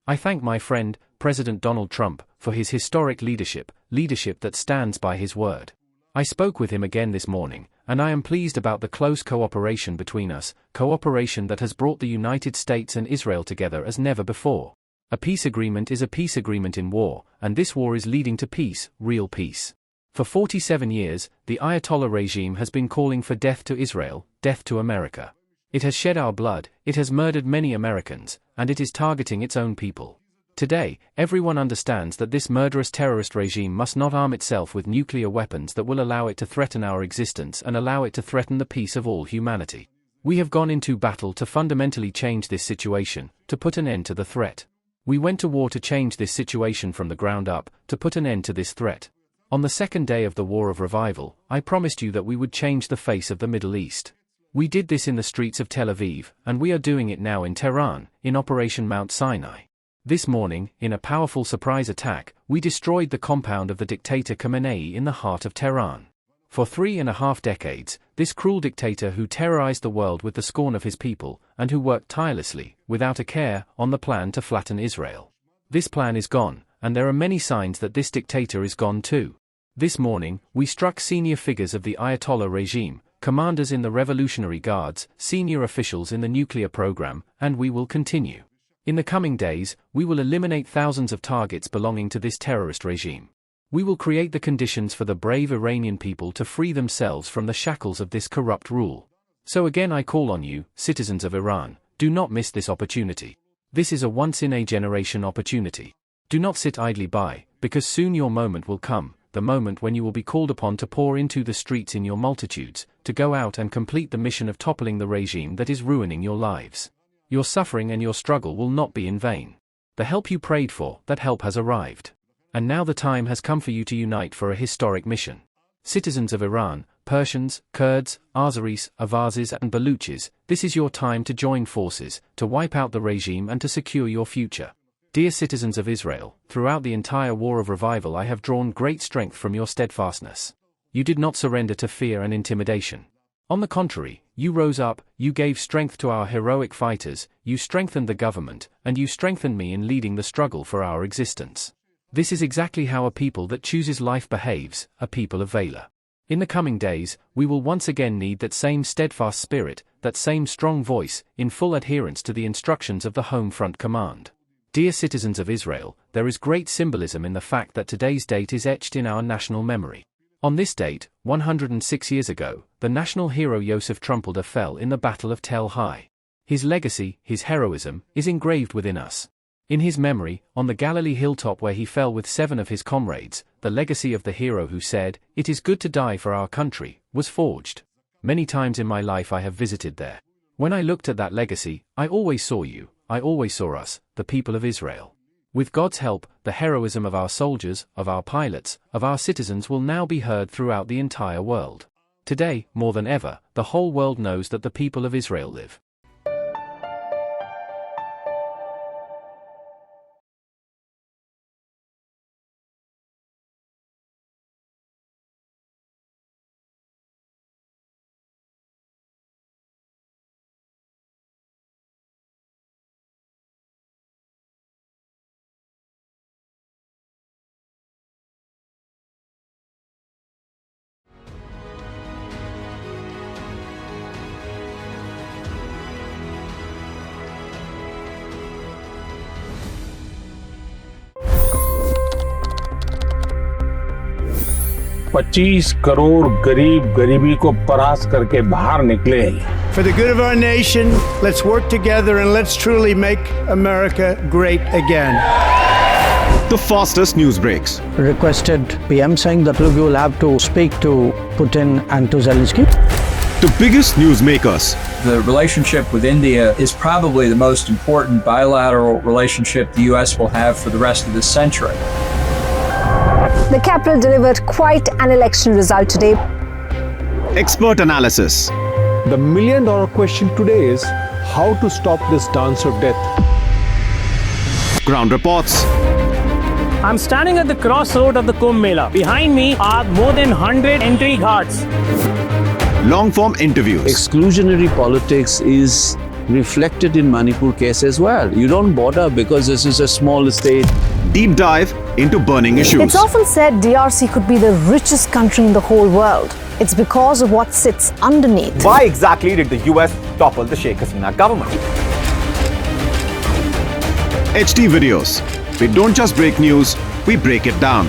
I thank my friend, President Donald Trump, for his historic leadership that stands by his word. I spoke with him again this morning, and I am pleased about the close cooperation between us, cooperation that has brought the United States and Israel together as never before. A peace agreement is a peace agreement in war, and this war is leading to peace, real peace. For 47 years, the Ayatollah regime has been calling for death to Israel, death to America. It has shed our blood, it has murdered many Americans, and it is targeting its own people. Today, everyone understands that this murderous terrorist regime must not arm itself with nuclear weapons that will allow it to threaten our existence and allow it to threaten the peace of all humanity. We have gone into battle to fundamentally change this situation, to put an end to the threat. We went to war to change this situation from the ground up, to put an end to this threat. On the second day of the War of Revival, I promised you that we would change the face of the Middle East. We did this in the streets of Tel Aviv, and we are doing it now in Tehran, in Operation Mount Sinai. This morning, in a powerful surprise attack, we destroyed the compound of the dictator Khamenei in the heart of Tehran. For 3.5 decades, this cruel dictator who terrorized the world with the scorn of his people, and who worked tirelessly, without a care, on the plan to flatten Israel. This plan is gone, and there are many signs that this dictator is gone too. This morning, we struck senior figures of the Ayatollah regime, commanders in the Revolutionary Guards, senior officials in the nuclear program, and we will continue. In the coming days, we will eliminate thousands of targets belonging to this terrorist regime. We will create the conditions for the brave Iranian people to free themselves from the shackles of this corrupt rule. So again I call on you, citizens of Iran, do not miss this opportunity. This is a once-in-a-generation opportunity. Do not sit idly by, because soon your moment will come, the moment when you will be called upon to pour into the streets in your multitudes, to go out and complete the mission of toppling the regime that is ruining your lives. Your suffering and your struggle will not be in vain. The help you prayed for, that help has arrived. And now the time has come for you to unite for a historic mission. Citizens of Iran, Persians, Kurds, Azeris, Avazis and Baluchis, this is your time to join forces, to wipe out the regime and to secure your future. Dear citizens of Israel, throughout the entire War of Revival I have drawn great strength from your steadfastness. You did not surrender to fear and intimidation. On the contrary, you rose up, you gave strength to our heroic fighters, you strengthened the government, and you strengthened me in leading the struggle for our existence. This is exactly how a people that chooses life behaves, a people of valor. In the coming days, we will once again need that same steadfast spirit, that same strong voice, in full adherence to the instructions of the Home Front Command. Dear citizens of Israel, there is great symbolism in the fact that today's date is etched in our national memory. On this date, 106 years ago, the national hero Yosef Trumpeldor fell in the Battle of Tel Hai. His legacy, his heroism, is engraved within us. In his memory, on the Galilee hilltop where he fell with 7 of his comrades, the legacy of the hero who said, "It is good to die for our country," was forged. Many times in my life I have visited there. When I looked at that legacy, I always saw you, I always saw us, the people of Israel. With God's help, the heroism of our soldiers, of our pilots, of our citizens will now be heard throughout the entire world. Today, more than ever, the whole world knows that the people of Israel live. $25 crore गरीब गरीबी को परास्त करके बाहर निकले। For the good of our nation, let's work together and let's truly make America great again. The fastest news breaks. Requested PM saying that look, you will have to speak to Putin and to Zelensky. The biggest newsmakers. The relationship with India is probably the most important bilateral relationship the U.S. will have for the rest of this century. The capital delivered quite an election result today. Expert analysis. The million-dollar question today is how to stop this dance of death. Ground reports. I'm standing at the crossroad of the Kumbh Mela. Behind me are more than 100 entry ghats. Long-form interviews. Exclusionary politics is reflected in Manipur case as well. You don't bother because this is a small state. Deep dive into burning issues. It's often said DRC could be the richest country in the whole world. It's because of what sits underneath. Why exactly did the US topple the Sheikh Hasina government? HT videos. We don't just break news, we break it down.